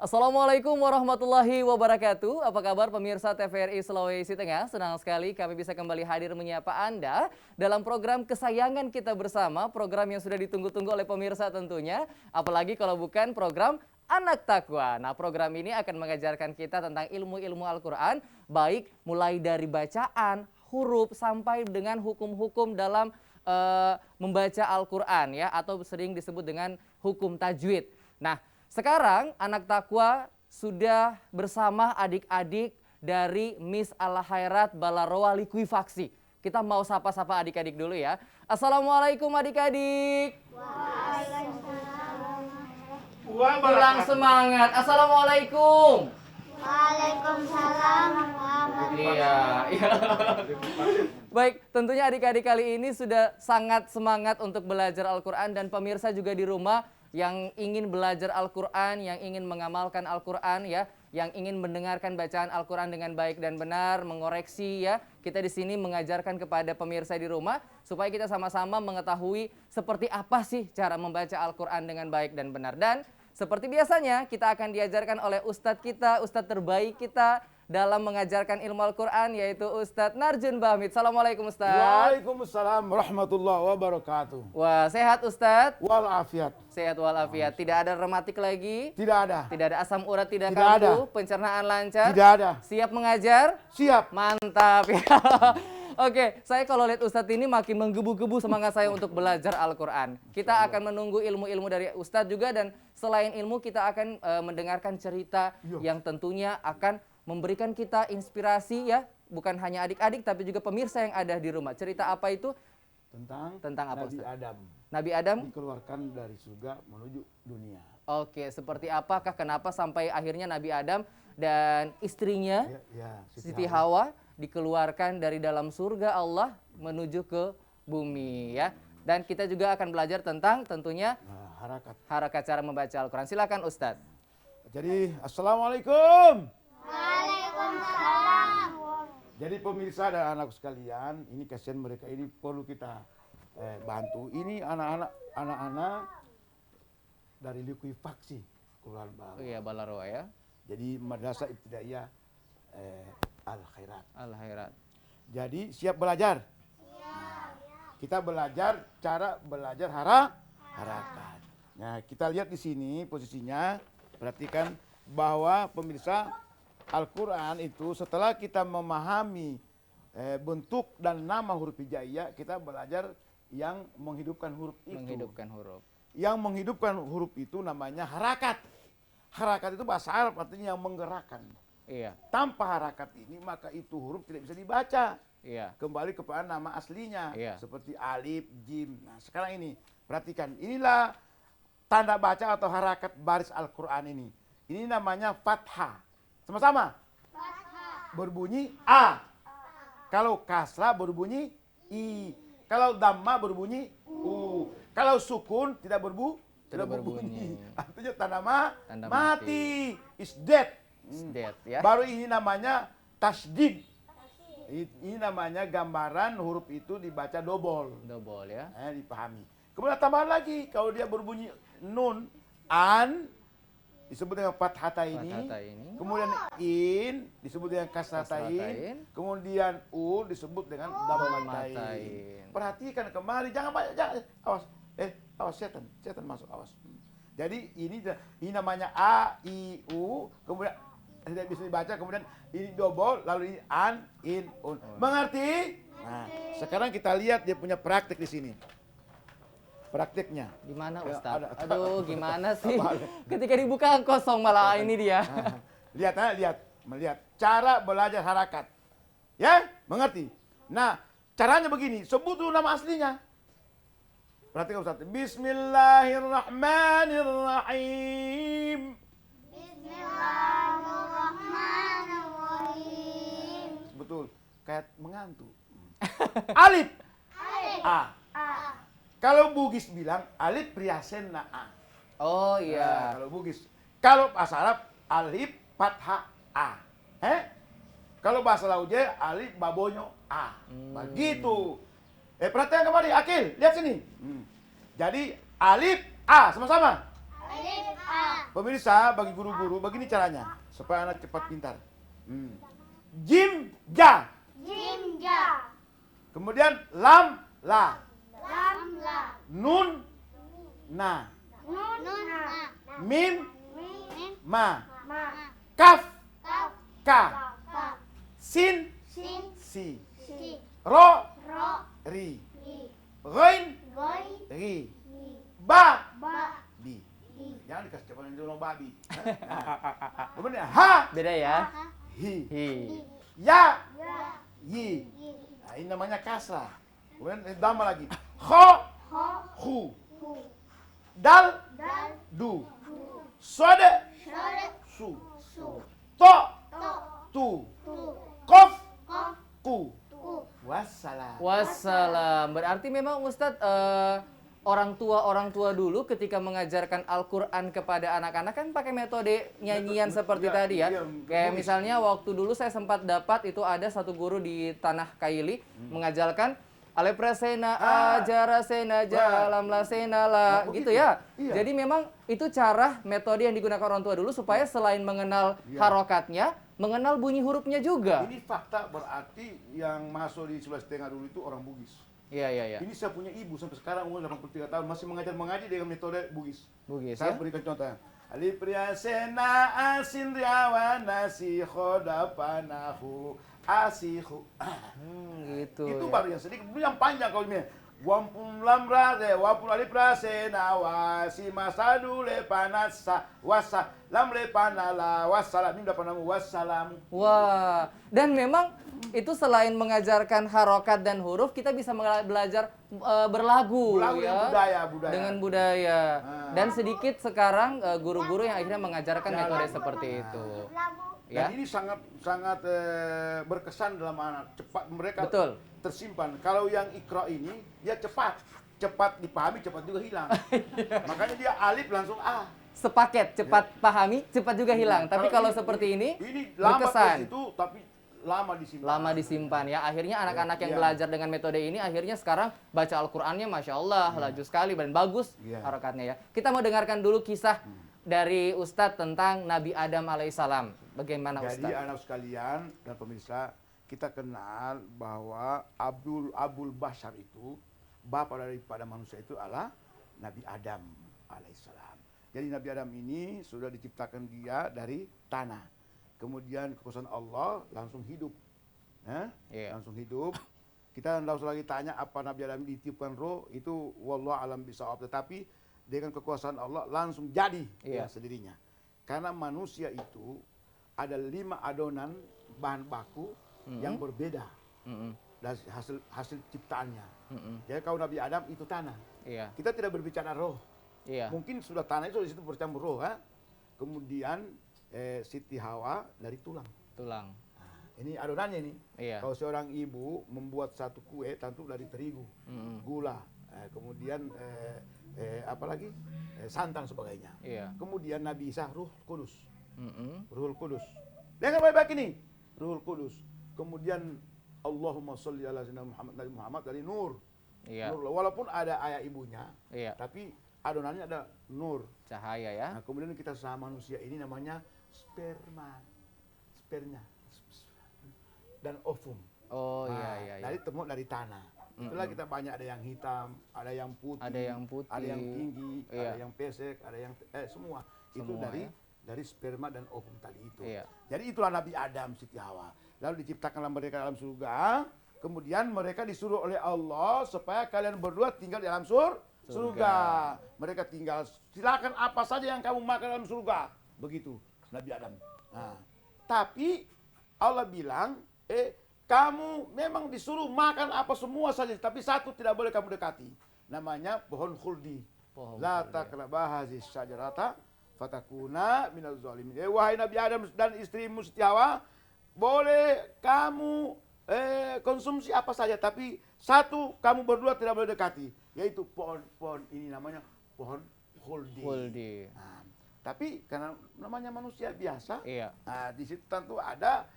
Assalamualaikum warahmatullahi wabarakatuh. Apa kabar pemirsa TVRI Sulawesi Tengah? Senang sekali kami bisa kembali hadir menyapa Anda dalam program kesayangan kita bersama, program yang sudah ditunggu-tunggu oleh pemirsa tentunya, apalagi kalau bukan program Anak Takwa. Nah, program ini akan mengajarkan kita tentang ilmu-ilmu Al-Quran, baik mulai dari bacaan, huruf, sampai dengan hukum-hukum dalam membaca Al-Quran ya, atau sering disebut dengan hukum tajwid. Nah, sekarang Anak Takwa sudah bersama adik-adik dari Miss Al-Khairat Balaroa Likuifaksi. Kita mau sapa-sapa adik-adik dulu ya. Assalamualaikum adik-adik. Waalaikumsalam. Bilang semangat. Assalamualaikum. Waalaikumsalam. Iya. Baik, tentunya adik-adik kali ini sudah sangat semangat untuk belajar Al-Quran, dan pemirsa juga di rumah yang ingin belajar Al-Quran, yang ingin mengamalkan Al-Quran ya, yang ingin mendengarkan bacaan Al-Quran dengan baik dan benar, mengoreksi ya. Kita di sini mengajarkan kepada pemirsa di rumah supaya kita sama-sama mengetahui seperti apa sih cara membaca Al-Quran dengan baik dan benar. Dan seperti biasanya kita akan diajarkan oleh ustadz kita, ustadz terbaik kita dalam mengajarkan ilmu Al-Quran, yaitu Ustadz Narjun Bahmid. Assalamualaikum Ustadz. Waalaikumsalam warahmatullahi wabarakatuh. Wah, sehat Ustadz? Walafiat. Sehat walafiat. Tidak ada rematik lagi? Tidak ada. Tidak ada asam urat, tidak Tidak kambuh, ada. pencernaan lancar? Tidak ada. Siap mengajar? Siap. Mantap ya. Oke, saya kalau lihat Ustadz ini makin menggebu-gebu semangat saya untuk belajar Al-Quran. Kita akan menunggu ilmu-ilmu dari Ustadz juga, dan selain ilmu kita akan mendengarkan cerita yang tentunya akan memberikan kita inspirasi ya, bukan hanya adik-adik tapi juga pemirsa yang ada di rumah. Cerita apa itu? Tentang apa, Nabi Ustaz? Adam. Nabi Adam? Dikeluarkan dari surga menuju dunia. Oke, seperti apakah, kenapa sampai akhirnya Nabi Adam dan istrinya Siti Hawa dikeluarkan dari dalam surga Allah menuju ke bumi ya. Dan kita juga akan belajar tentang tentunya harakat cara membaca Al-Quran. Silakan Ustadz. Jadi assalamualaikum. Waalaikumsalam. Jadi pemirsa dan anakku sekalian, ini kasihan mereka ini perlu kita bantu. Ini anak-anak dari Likuifaksi Kelurahan Balaroa. Oh iya, Balaroa ya. Jadi Madrasah Ibtidaiyah Al-Khairat. Al-Khairat. Jadi siap belajar. Kita belajar cara belajar harakat. Nah, kita lihat di sini posisinya, perhatikan bahwa pemirsa, Al-Quran itu setelah kita memahami bentuk dan nama huruf hijaiyah, kita belajar yang menghidupkan huruf itu. Menghidupkan huruf. Yang menghidupkan huruf itu namanya harakat. Harakat itu bahasa Arab artinya yang menggerakkan. Iya. Tanpa harakat ini maka itu huruf tidak bisa dibaca. Iya. Kembali kepada nama aslinya. Iya. Seperti alif, jim. Nah sekarang ini, perhatikan. Inilah tanda baca atau harakat baris Al-Quran ini. Ini namanya fathah. Sama-sama. Berbunyi A. Kalau kasrah berbunyi I. Kalau dhamma berbunyi U. Kalau sukun tidak berbunyi. Artinya tanda mati. Is dead. Dead ya. Baru ini namanya tasdid. Ini namanya gambaran huruf itu dibaca double. Double ya. Dipahami. Kemudian tambahan lagi, kalau dia berbunyi nun, an disebut dengan fathatain. Kemudian in disebut dengan kasratain. Kemudian u disebut dengan dhammatain. Perhatikan kembali, jangan banyak, awas. Awas setan masuk, awas. Jadi ini namanya a, i, u, kemudian tidak bisa dibaca, kemudian ini double, lalu ini an, in, un. Mengerti? Nah, sekarang kita lihat dia punya praktek di sini. Prakteknya. Gimana Ya, Ustadz? ada. Aduh, gimana sih? Ketika dibuka kosong malah ini dia. Melihat cara belajar harakat. Ya, mengerti? Nah, caranya begini, sebut dulu nama aslinya. Perhatikan Ustaz. Bismillahirrahmanirrahim. Bismillahirrahmanirrahim. Betul, kayak mengantuk. Alif. A. Kalau Bugis bilang alif riasen na A. Oh Nah, iya. kalau Bugis. Kalau bahasa Arab alif fathah A. Kalau bahasa Lauje alif babonyo A. Begitu. Perhatikan kembali, Akil, lihat sini. Jadi alif A sama-sama. Alif Pemirsa, bagi guru-guru, begini caranya supaya anak cepat pintar. Jim, ja. Kemudian lam, la. Nun, na. Mim, ma. Kaf, ka. Sin, si. Ro, ri. Ghain, ri. Ba, bi. Jangan dikasih cepat dulu babi. Kemudian ha, Beda ya. hi. Hi. Ya, yi. Nah, ini namanya kasrah. Kemudian tambah lagi. Kho, hu. Dal, du. Sode, su. To, tu. Kof, ku. Wassalam. Wassalam. Berarti memang Ustadz orang tua dulu ketika mengajarkan Al-Qur'an kepada anak-anak kan pakai metode nyanyian seperti Iya, tadi ya. iya, Kayak nulis. misalnya waktu dulu saya sempat dapat itu ada satu guru di Tanah Kaili mengajarkan Alepresena ajara sena jalamlah senala Oh, gitu begitu? ya. Iya. Jadi memang itu cara metode yang digunakan orang tua dulu supaya selain mengenal Iya. harokatnya, mengenal bunyi hurufnya juga. Ini fakta berarti yang masuk di 11,5 dulu itu orang Bugis. Iya. Ini saya punya ibu sampai sekarang umur 83 tahun masih mengaji dengan metode Bugis. Bugis Saya ya. berikan contohnya. Alif Sena asin riawana si khodapanahu asihu. Gitu. Itu ya. baru yang sedikit, belum yang panjang kalau ini. Wampun lamra de wampun alif rasena wasi masadu le panasa wasa lam le panala wassalam ini dapat nama wassalam. Wah, dan memang itu selain mengajarkan harokat dan huruf, kita bisa belajar berlagu Berlagu ya. dengan budaya. Dengan budaya. Ah. Dan sedikit sekarang guru-guru yang akhirnya mengajarkan Ya, metode lagu. seperti itu. Dan Ya. ini sangat berkesan dalam anak. Cepat mereka Betul. tersimpan. Kalau yang ikra ini ya cepat dipahami, cepat juga hilang. Makanya dia alif langsung a. Sepaket, cepat pahami, cepat juga hilang. Tapi kalau ini- seperti ini lama berkesan. ke situ tapi lama disimpan. Lama disimpan ya. Akhirnya anak-anak yang Iya. belajar dengan metode ini akhirnya sekarang baca Al-Qur'annya Masya Allah, laju sekali dan bagus Iya. harokatnya ya. Kita mau dengarkan dulu kisah dari Ustadz tentang Nabi Adam alaihissalam. Bagaimana Jadi Ustadz? anak sekalian dan pemirsa, kita kenal bahwa Abul Bashar itu bapak daripada manusia itu adalah Nabi Adam alaihissalam. Jadi Nabi Adam ini sudah diciptakan dia dari tanah. Kemudian kekuasaan Allah langsung hidup. Iya. Langsung hidup. Kita tidak usah lagi tanya apa Nabi Adam ditiupkan roh, itu wallahu alam bisawab. Tetapi dengan kekuasaan Allah langsung jadi Iya. sendirinya. Karena manusia itu ada 5 adonan bahan baku yang berbeda Mm-mm. dari hasil ciptaannya. Mm-mm. Jadi kalau Nabi Adam itu tanah. Iya. Kita tidak berbicara roh. Iya. Mungkin sudah tanah itu di situ bercampur roh. Kemudian Siti Hawa dari tulang. Tulang. Nah, ini adonannya ini. Iya. Kalau seorang ibu membuat satu kue tentu dari terigu, Mm-mm. gula, kemudian apa lagi? Santan sebagainya. Iya. Kemudian Nabi Isa Ruh Kudus. Mm-mm. Ruhul Kudus. Dengar baik-baik ini. Ruhul Kudus. Kemudian Allahumma sholli ala sayyidina Muhammad Nabi Muhammad dari nur. Iya. Nur. Walaupun ada ayah ibunya, Iya. tapi adonannya ada nur. Cahaya ya. Nah, kemudian kita sama manusia ini namanya sperma. Spernya. Dan ovum. Oh Nah, iya. dari temu dari tanah. Itulah kita banyak, ada yang hitam, ada yang putih, Ada yang putih. ada yang tinggi, Iya. ada yang pesek, ada yang semua. Itu Semua, dari ya. dari sperma dan ovum tadi itu. Iya. Jadi itulah Nabi Adam, Siti Hawa. Lalu diciptakanlah mereka dalam surga. Kemudian mereka disuruh oleh Allah supaya kalian berdua tinggal di dalam surga. Mereka tinggal, silakan apa saja yang kamu makan dalam surga. Begitu Nabi Adam. Nah, tapi Allah bilang, kamu memang disuruh makan apa semua saja, tapi satu tidak boleh kamu dekati. Namanya pohon khuldi. Pohon La khuldi. taqrabah hadhihi syajarata fatakuna minaz zalimin. Wahai Nabi Adam dan istrimu Siti Hawa, boleh kamu konsumsi apa saja, tapi satu kamu berdua tidak boleh dekati, yaitu pohon ini namanya pohon khuldi. Khuldi. Nah, tapi karena namanya manusia biasa, Iya. nah, di situ tentu ada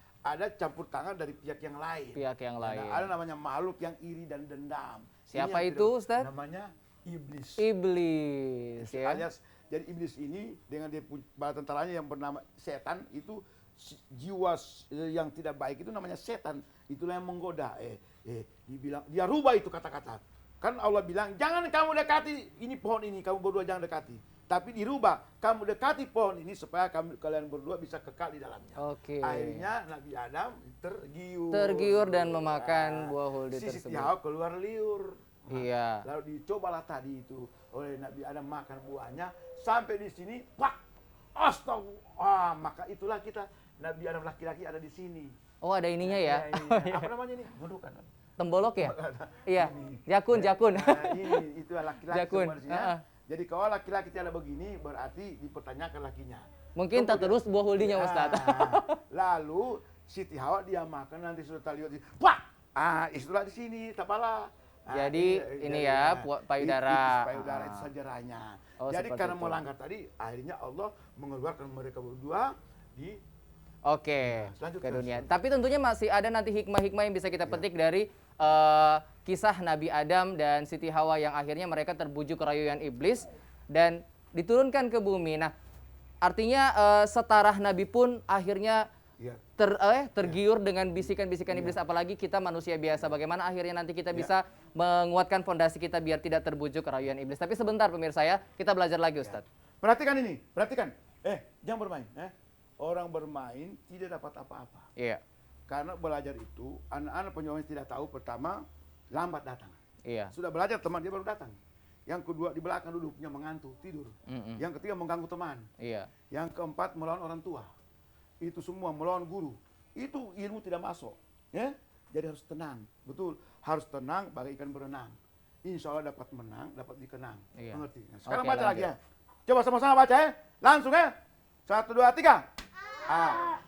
campur tangan dari pihak yang lain. Pihak yang lain. Nah, ada namanya makhluk yang iri dan dendam. Siapa Ini yang itu, tidak- Ustaz? Namanya iblis. Iblis ya. Alias Jadi iblis ini dengan dia bala tentaranya yang bernama setan itu jiwa yang tidak baik itu namanya setan. Itulah yang menggoda. Dibilang dia rubah itu kata-kata. Kan Allah bilang jangan kamu dekati ini pohon ini, kamu berdua jangan dekati. Tapi dirubah, kamu dekati pohon ini supaya kalian berdua bisa kekal di dalamnya. Oke. Akhirnya Nabi Adam tergiur. Tergiur dan memakan buah huldi si tersebut. Siti Hawa keluar liur. Iya. Lalu dicobalah tadi itu oleh Nabi Adam makan buahnya sampai di sini, pak, astagfirullah. Maka itulah kita Nabi Adam laki-laki ada di sini. Oh, ada ininya ya? Apa namanya ini? Gundukan. Tembolok ya? Iya. Jakun. Nah, ini itu laki-laki Jakun. sebenarnya. Jadi kalau laki-laki tidak begini berarti dipertanyakan lakinya. Mungkin tak terus buah huldinya Ustaz. Lalu Siti Hawa dia makan nanti sudah lihat pak. Itulah di sini tapalah. Jadi ini ya payudara. Payudara itu sajaranya. Oh, jadi karena itu. melanggar tadi akhirnya Allah mengeluarkan mereka berdua di Oke, ke dunia. Tapi tentunya masih ada nanti hikmah-hikmah yang bisa kita petik dari kisah Nabi Adam dan Siti Hawa yang akhirnya mereka terbujuk rayuan iblis dan diturunkan ke bumi. Nah, artinya setarah Nabi pun akhirnya tergiur dengan bisikan-bisikan iblis, apalagi kita manusia biasa. Bagaimana akhirnya nanti kita bisa menguatkan fondasi kita biar tidak terbujuk rayuan iblis. Tapi sebentar pemirsa ya, kita belajar lagi Ustadz. Perhatikan ini, perhatikan. Jangan bermain. Orang bermain tidak dapat apa-apa. Iya. Karena belajar itu, anak-anak penyuapan tidak tahu pertama, lambat datang. Iya. Sudah belajar teman dia baru datang. Yang kedua di belakang duduknya mengantuk, tidur. Yang ketiga mengganggu teman. Iya. Yang keempat melawan orang tua. Itu semua melawan guru. Itu ilmu tidak masuk. Ya? Jadi harus tenang. Betul. Harus tenang bagai ikan berenang. Insya Allah dapat menang, dapat dikenang. Iya. Mengerti? Nah, sekarang Oke, baca lanjut. lagi ya. Coba sama-sama baca ya. Langsung ya. 1, 2, 3. A.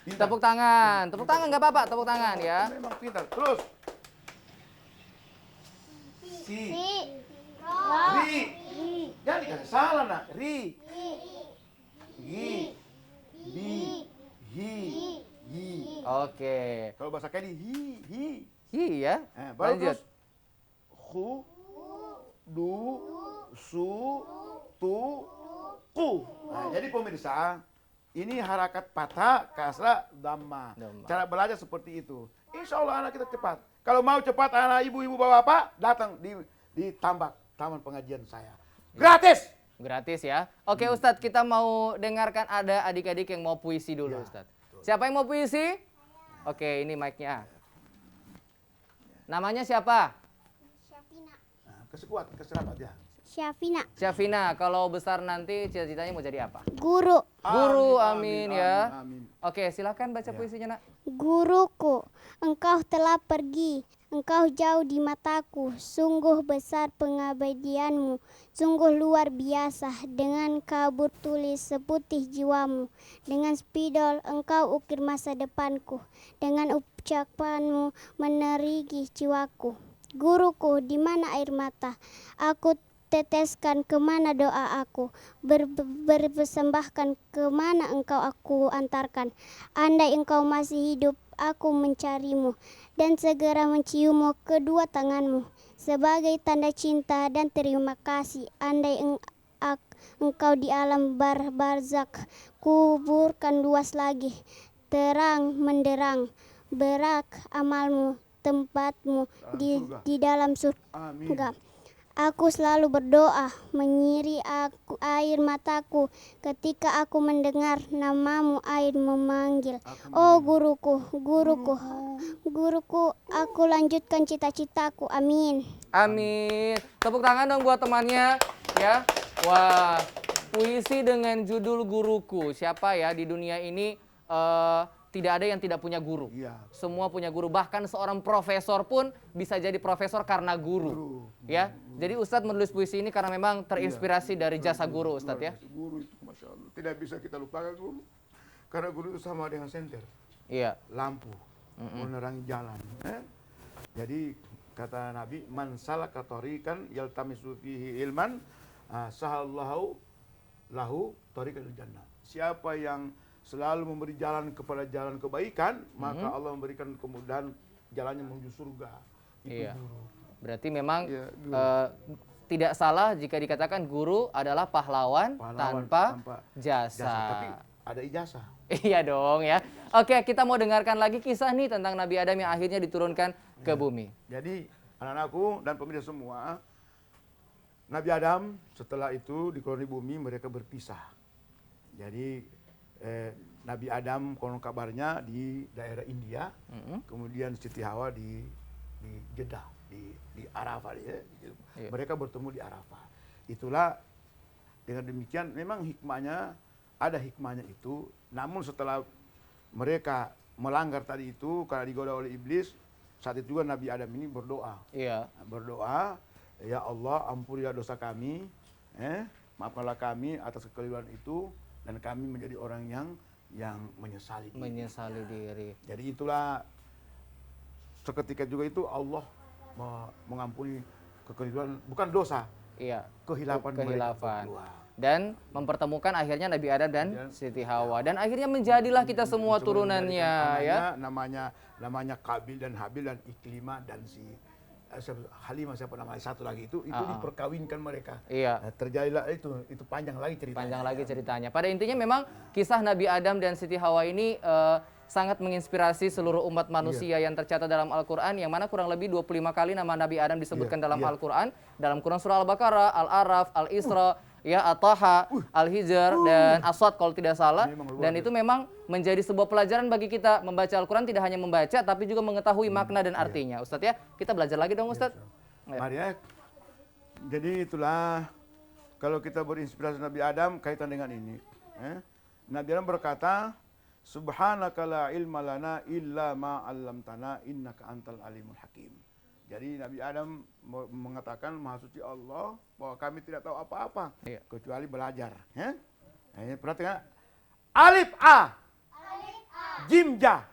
Pintar. Tepuk tangan nggak apa-apa, tepuk tangan ya. Memang pintar. Terus. Si. Ri. Jangan dikasih salah nak. Ri. Gi. Bi. Hi. Hi. Oke. Kalau bahasa Kedi hi. Iya. Baru Lanjut. terus. Hu. Du. Su. Tu. Ku. Nah, jadi pemirsa, ini harakat patah, kasrah, dhamma. Cara belajar seperti itu. Insya Allah anak kita cepat. Kalau mau cepat anak ibu-ibu bapak-bapak datang di tambak taman pengajian saya. Gratis. Gratis ya. Oke Ustadz, kita mau dengarkan ada adik-adik yang mau puisi dulu Ustadz. Siapa yang mau puisi? Oke, ini mic-nya. Namanya siapa? Syafina. Nah, kesekuat, keserapat ya. Syafina. Syafina, kalau besar nanti cita-citanya mau jadi apa? Guru. Guru, amin ya. Amin. Oke, silakan baca puisinya nak. Guruku, engkau telah pergi. Engkau jauh di mataku. Sungguh besar pengabdianmu. Sungguh luar biasa. Dengan kabut tulis seputih jiwamu. Dengan spidol engkau ukir masa depanku. Dengan ucapanmu menerigi jiwaku. Guruku, di mana air mata? Aku teteskan kemana doa aku, berpersembahkan kemana engkau aku antarkan. Andai engkau masih hidup, aku mencarimu dan segera menciummu kedua tanganmu sebagai tanda cinta dan terima kasih. Andai engkau di alam barzak, kuburkan luas lagi, terang menderang, berak amalmu, tempatmu di dalam surga. Aku selalu berdoa, menyiri aku air mataku ketika aku mendengar namamu air memanggil. Oh guruku, guruku, guruku, aku lanjutkan cita-citaku. Amin. Amin. Tepuk tangan dong buat temannya ya. Wah, puisi dengan judul Guruku. Siapa ya di dunia ini tidak ada yang tidak punya guru. Iya. Semua punya guru. Bahkan seorang profesor pun bisa jadi profesor karena guru. Ya. Jadi Ustadz menulis puisi ini karena memang terinspirasi dari jasa guru Ustadz ya. Guru itu Masya Allah. Tidak bisa kita lupakan guru. Karena guru itu sama dengan senter. Iya. Lampu. Menerangi jalan. Jadi kata Nabi, man salaka tariqan yaltamisu fihi ilman, sahallahu lahu tariqan jannah. Siapa yang selalu memberi jalan kepada jalan kebaikan, maka Allah memberikan kemudahan jalannya menuju surga. itu Iya. guru. Berarti memang Iya, guru. tidak salah jika dikatakan guru adalah pahlawan tanpa jasa. Tapi ada ijazah. Iya dong ya. Oke, kita mau dengarkan lagi kisah nih tentang Nabi Adam yang akhirnya diturunkan ke bumi. Jadi anak-anakku dan pemirsa semua, Nabi Adam setelah itu di koloni bumi mereka berpisah. Jadi Nabi Adam konon kabarnya di daerah India, kemudian Siti Hawa di Jeddah, di Arafah. Ya. Iya. Mereka bertemu di Arafah. Itulah dengan demikian memang hikmahnya, ada hikmahnya itu. Namun setelah mereka melanggar tadi itu karena digoda oleh iblis, saat itu juga Nabi Adam ini berdoa. Iya. Berdoa, ya Allah ampunilah dosa kami, maafkanlah kami atas kekeliruan itu, dan kami menjadi orang yang menyesali diri. Menyesali diri. Jadi itulah seketika juga itu Allah mengampuni kekeliruan, bukan dosa, Iya. kehilapan mereka berdua. Dan mempertemukan akhirnya Nabi Adam dan Siti Hawa. Dan akhirnya menjadilah kita semua turunannya ya. Namanya Kabil dan Habil dan Iklimah dan si Halimah, siapa namanya satu lagi itu diperkawinkan mereka. Iya. Nah, terjadilah itu panjang lagi ceritanya. Panjang lagi ceritanya. Pada intinya memang kisah Nabi Adam dan Siti Hawa ini sangat menginspirasi seluruh umat manusia yang tercatat dalam Al-Quran, yang mana kurang lebih 25 kali nama Nabi Adam disebutkan dalam Al-Quran. Dalam Quran surah Al-Baqarah, Al-Araf, Al-Isra, ya, At-Taha, Al-Hijr, dan As-Sad kalau tidak salah. Dan itu memang menjadi sebuah pelajaran bagi kita. Membaca Al-Quran tidak hanya membaca, tapi juga mengetahui makna dan artinya. Ustadz ya, kita belajar lagi dong Ustadz. Mari ya. Jadi itulah, kalau kita berinspirasi Nabi Adam kaitan dengan ini. Nabi Adam berkata, Subhanaka la ilma lana illa ma 'allamtana innaka antal alimul hakim. Jadi Nabi Adam mengatakan, Maha Suci Allah, bahwa kami tidak tahu apa-apa kecuali belajar. Perhatikan, Alif A, Jim Ja,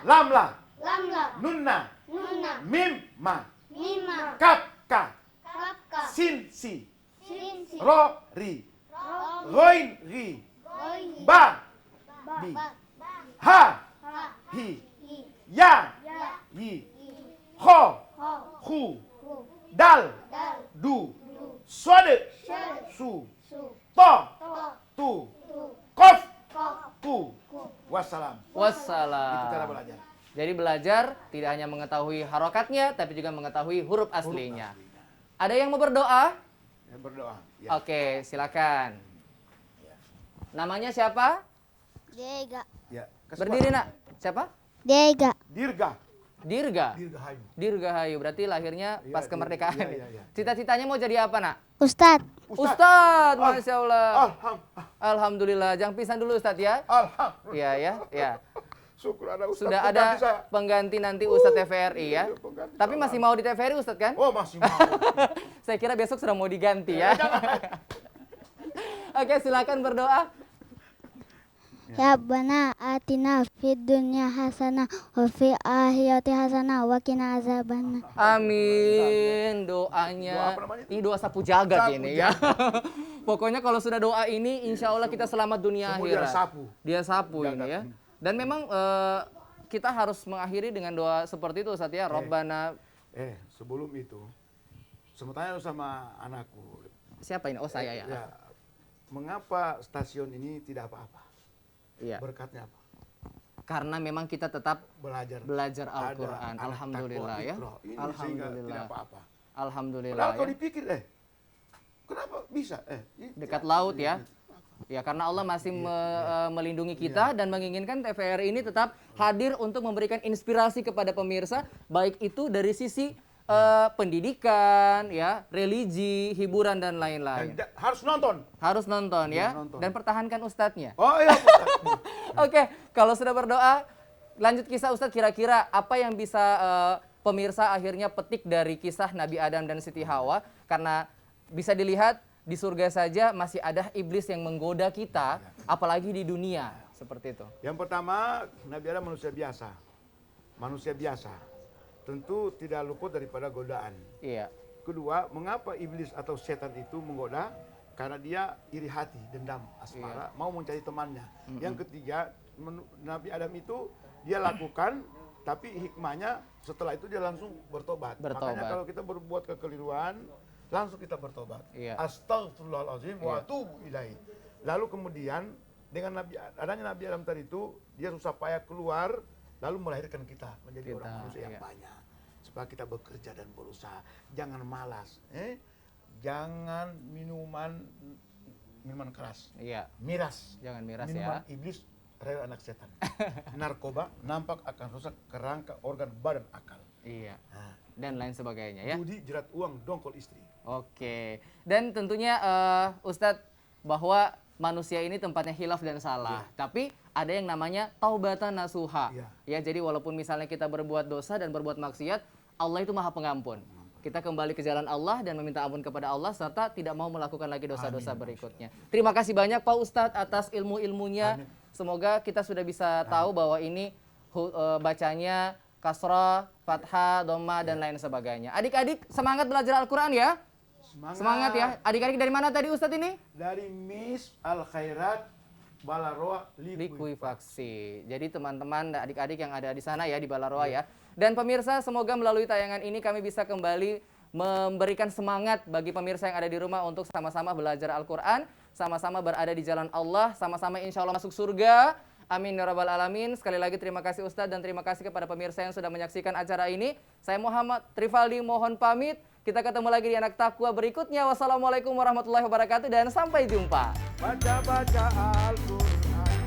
Lam La, Nunna, Mim Ma, Kaf Ka, Sin Si, Ro Ri, Roin Ri, Ba Bi, Ha Hi, Ya Yi, Ho Hu, Dal Du, Sode Su, To Tu, Kof Ku, Wassalam. Itu cara belajar. Jadi belajar tidak hanya mengetahui harokatnya, tapi juga mengetahui huruf aslinya. Ada yang mau berdoa? Ya, berdoa. Ya. Oke, silakan. Namanya siapa? Dega. Ya. Berdiri nak. Siapa? Dega. Dirga. Dirga. Dirgahayu. Dirgahayu. Berarti lahirnya Iya, pas kemerdekaan. iya. Cita-citanya mau jadi apa nak? Ustadz. Ustadz, Masya Allah. Alhamdulillah. Alhamdulillah. Jangan pisan dulu Ustadz ya. Alhamdulillah. Iya ya, ya. Syukur ada Ustadz. Sudah pengganti ada saya. pengganti nanti Ustadz TVRI ya. Iya, pengganti Tapi saya. masih mau di TVRI Ustadz kan? Oh, masih mau. Saya kira besok sudah mau diganti ya. Oke, silakan berdoa. Ya Rabbana atina fid dunya hasanah wa fil akhirati hasanah wa qina azabannar. Amin. Doa Doanya. apa namanya itu? Ini doa sapu jagat Sapu ini ya. Pokoknya kalau sudah doa ini, insya Allah kita selamat dunia Semua dia akhirat. sapu. Dia sapu Jagat. ini ya. Dan memang kita harus mengakhiri dengan doa seperti itu Ustaz ya. Rabbana. Sebelum itu, semua sama anakku. Siapa ini? Oh saya ya. Ya, mengapa stasiun ini tidak apa-apa? Iya. Berkatnya apa? Karena memang kita tetap Belajar Al-Quran. Ada anak Alhamdulillah takwa, ya. ikro. Ini sehingga Alhamdulillah. tidak apa-apa. Alhamdulillah Padahal ya. kalau dipikir, kenapa bisa? Dekat laut ya. Ya karena Allah masih melindungi kita dan menginginkan TVRI ini tetap hadir untuk memberikan inspirasi kepada pemirsa, baik itu dari sisi pendidikan, ya, religi, hiburan dan lain-lain. Harus nonton. Harus nonton ya, nonton. dan pertahankan ustadznya. Oh iya. Oke, kalau sudah berdoa, lanjut kisah Ustadz, kira-kira apa yang bisa pemirsa akhirnya petik dari kisah Nabi Adam dan Siti Hawa? Karena bisa dilihat di surga saja masih ada iblis yang menggoda kita, apalagi di dunia, seperti itu. Yang pertama, Nabi Adam manusia biasa. Manusia biasa. Tentu tidak luput daripada godaan. Iya. Kedua, mengapa iblis atau setan itu menggoda? Karena dia iri hati, dendam, asmara, mau mencari temannya. Yang ketiga, Nabi Adam itu dia lakukan Tapi hikmahnya setelah itu dia langsung bertobat. Bertobat. Makanya kalau kita berbuat kekeliruan, langsung kita bertobat. Iya. Astaghfirullahaladzim wa atubu ilaihi. Lalu kemudian dengan adanya Nabi Adam tadi itu, dia susah payah keluar, lalu melahirkan kita menjadi orang manusia yang banyak. Supaya kita bekerja dan berusaha. Jangan malas. Jangan minuman keras. Iya. Miras. Jangan miras minuman ya. iblis, rel anak setan. Narkoba nampak akan rusak kerangka organ badan akal. Iya. Nah, Dan lain sebagainya ya. judi, jerat uang, dongkol istri. Oke. Dan tentunya Ustadz bahwa manusia ini tempatnya hilaf dan salah. Tapi ada yang namanya taubatan nasuha. Ya, jadi walaupun misalnya kita berbuat dosa dan berbuat maksiat, Allah itu Maha Pengampun. Kita kembali ke jalan Allah dan meminta ampun kepada Allah serta tidak mau melakukan lagi dosa-dosa berikutnya. Terima kasih banyak Pak Ustadz atas ilmu-ilmunya. Semoga kita sudah bisa tahu bahwa ini bacanya kasrah, fathah, dhamma dan lain sebagainya. Adik-adik semangat belajar Al-Qur'an ya. Semangat ya. Adik-adik dari mana tadi Ustadz ini? Dari Miss Al Khairat Balaroa Likuifaksi. Jadi teman-teman, adik-adik yang ada di sana ya di Balaroa ya. Dan pemirsa, semoga melalui tayangan ini kami bisa kembali memberikan semangat bagi pemirsa yang ada di rumah untuk sama-sama belajar Al-Quran, sama-sama berada di jalan Allah, sama-sama insya Allah masuk surga. Amin ya rabbal alamin. Sekali lagi terima kasih Ustadz dan terima kasih kepada pemirsa yang sudah menyaksikan acara ini. Saya Muhammad Trifaldi mohon pamit. Kita ketemu lagi di Anak Takwa berikutnya. Wassalamualaikum warahmatullahi wabarakatuh dan sampai jumpa. Baca-baca Al-Quran,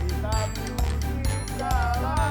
kita puji jalan.